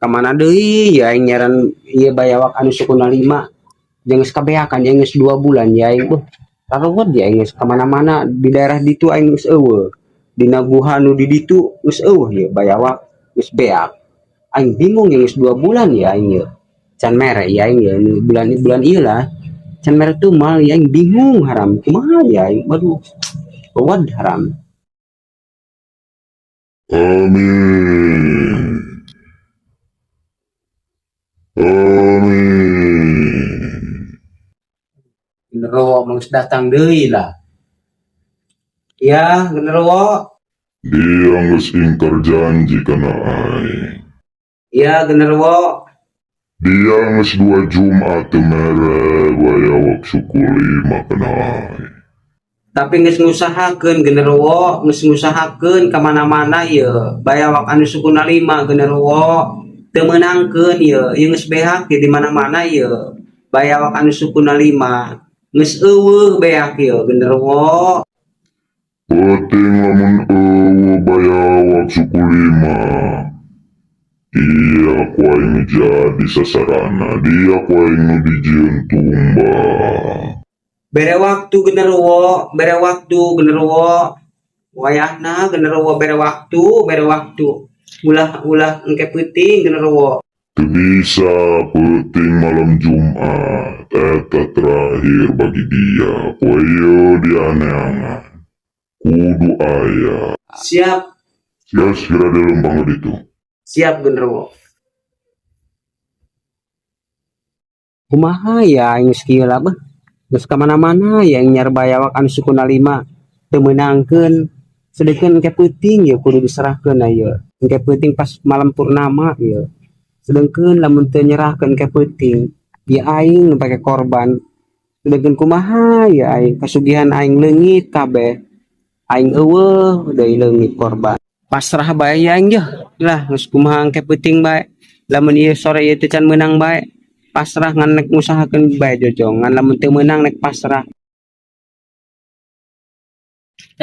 Kemana deui ya aing nyaran ieu bayawak anu sukuna 5 jeung geus kabeakan ya geus 2 bulan ya aing taruhun ya aing geus kamana-mana di daerah ditu aing geus eueuh dina guha nu di ditu geus eueuh ya bayawak geus beak aing bingung ya geus 2 bulan ya aing ye can mere ya aing ye bulan ieu lah can mere tuh mal ya aing bingung haram kumaha ya aing aduh wad haram. Amin. Amin. Genderuwo manggus datang deui lah. Ya, genderuwo. Dia geus ingkar janji kana aing. Ya, genderuwo. Dia geus 2 Jumat teu mere bayawak suku 5 kana aing. Tapi geus ngusahakeun genderuwo, geus ngusahakeun ka mana-mana ieu. Bayawak anu sukuna 5 genderuwo. Teu meunangkeun ieu, ieu geus behak di mana-mana ieu. Bayawak anu sukuna 5 geus eueuh beak ieu genderuwo. Penting lamun eueuh bayawak suku 5. Iya ku aing jadi sasarana, dia ku aing nu dijieun tumbal. Bere waktu genderuwo, bere waktu genderuwo. Wayahna genderuwo bere waktu. Ulah engke peuting genderuwo. Teu bisa penting malam Jumat, eta terakhir bagi dia. Poyo dia neangan. Kudu aya. Siap, Sias kira di lembang itu. siap genderuwo. Kumaha ya aing geus kieu lah beuh. Geus ka mana-mana ya aing nyar bayawak anu sukuna 5 teu meunangkeun. Sedeukeun engke peuting ya kudu diserahkeun ieu. Engke peuting pas malam purnama ieu. Sedengkeun lamun teu nyerahkeun ke peuting, ya aing nu pake korban. Sedengkeun kumaha ya aing kasugihan aing leungit kabeh. Aing eueuh deui leungit korban. Pasrah bae ya aing lah geus kumaha engke peuting bae. Lamun ieu sore ieu teu can meunang bae, pasrah ngan nek ngusahakeun bae jojong. Ngan lamun teu meunang nek pasrah.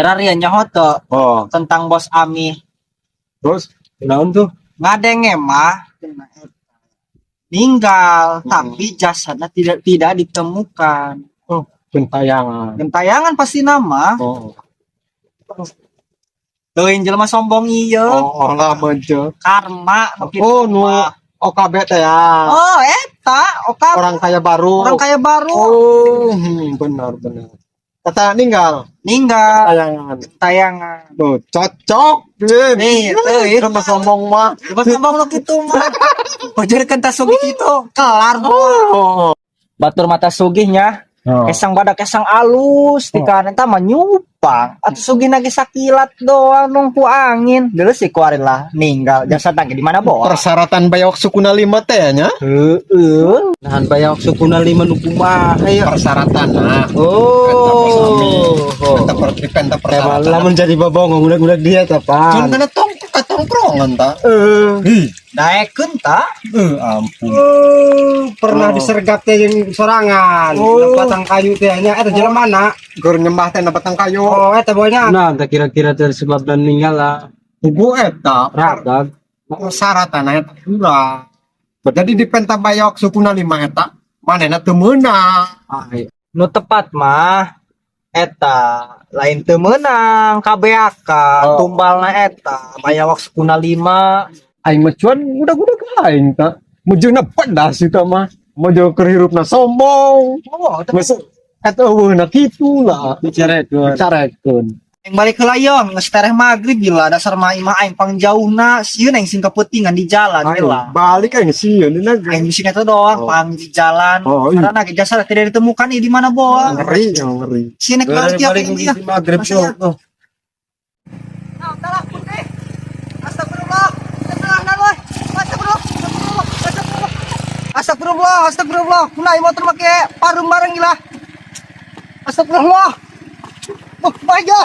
Ria nyahoto Oh, tentang bos Ami terus naon tuh? ngadenge mah meninggal tapi jasadnya tidak ditemukan. Oh, gentayangan. Gentayangan pasti nama. Oh, Teuing jelema sombong ieu. oh lah meunceuk. Karma nu kitu Oh, nu mah. OKB teh ya. Oh, eta Orang kaya baru. orang kaya baru Oh, benar. Kata ninggal. ninggal Tayangan. tayangan. Tuh, cocok. Nih, teuing Sama sombong mah. jelema sombong nu kitu mah. Pajarkeun tas sugih kitu, kelar Oh. batur mata sugihnya. Oh. Kesang badak kesang alus di kanan mah nyupang atau sugi lagi sakilat doang nungku angin dulu si kuarin lah ninggal jasa lagi di mana bawa Persyaratan bayawak sukuna 5 teh nya. Nahan bayawak sukuna 5 nu kumaha ya. Persyaratan nah. Oh. Penta persyaratan. Lamun jadi babong udah dia teh Cuma pan. kena Tongkrongan ta. naikkeun ta Ampun. Pernah disergap teh jeung sorangan. Batang kayu teh nya eta jelema mana? Gur nyembah teh batang kayu. Oh, eta bonya. Nah, tak kira-kira tersebab dan meninggal lah. Ibu eta Radag. syaratan eta pura. Jadi di penta bayawak sukuna 5 eta manehna teu meunang. nu tepat mah eta lain teu meunang KBAK tumbalna eta bayawak sukuna 5 Aing mah cuan udah aing ta. Mujungna pedas eta mah. Mojo keur hirupna sombong. oh Geus eta eueuhna kitu lah. Bicarekeun. yang balik ke layong geus tereh magrib gila dasar mah imah aing pangjauhna sieun aing sing kaputingan di jalan gila Balik aing sieun di negeri. aing bisi eta doang pang di jalan Oh, iya. karena jasa tidak ditemukan di mana boa Ngeri. sini balik tiap ini ya Maghrib Masih ya? tuh. nah talah putih astagfirullah astagfirullah kunai motor make parum bareng gila astagfirullah bahaya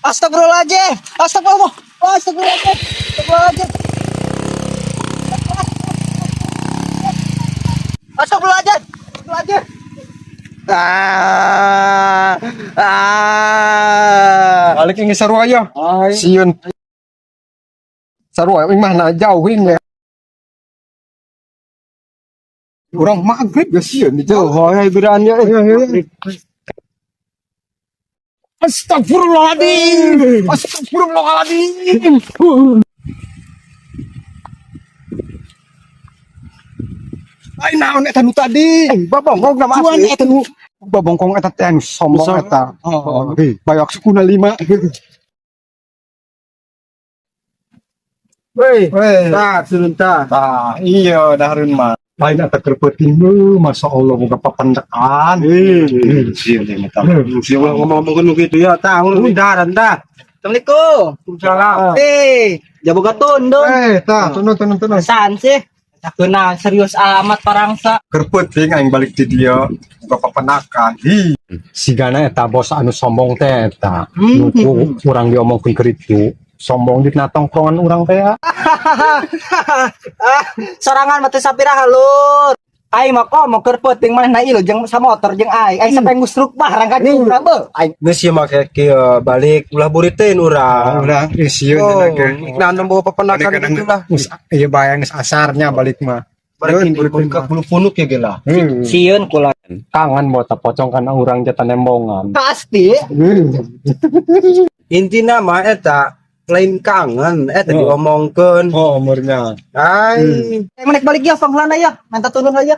astagfirullahaladzim astagfirullahaladzim Balik yang sarua ya. Sieun. Sarua yang mana jauhin ya. Orang maghrib ya sih ni jauh. Hai berani. Astagfirullahaladzim. Astagfirullahaladzim. Ay naon eta nu tadi? Babongkong nama asli. Eta nu babongkong eta teh sombong eta. Bayak sukuna 5. Weh, tah turun tah. Tah, iya dahareun mah. Lain eta kerpeting masya Allah muga papandekan. Sieun teh mata. Sieun ngomong-ngomong gitu ya, tahu lu daharan tah. Assalamualaikum. Salam. Jaboga tundung. Tah, tunun. Saan sih? Takuna serius amat parangsa. Kerpeting aing balik ti dia muga papandekan. Sigana eta bos anu sombong teh eta. Urang diomong ku kitu. Sombong di tongkrongan urang teh. Sorangan mah teu sapiraha lur. Aing mah komo keur peuting maneh na ieu jeung samotor jeung aing. Aing sampai ngusruk barang ka urang beuh. Aing Geus ieu make kieu balik ulah buriteun urang. Udah isieu Naon bawa papenakan gitu lah. Iya bayang geus asarnya balik mah. Balik ke punuk ya gelah. sieun kula. Kangen mau tak pocong karena urang jatan nembongan. Pasti. Intina mah eta lain kangen eta diomongkeun. Oh umurnya. Ai Aing menek balik ya panglana ya. Manta turun aja.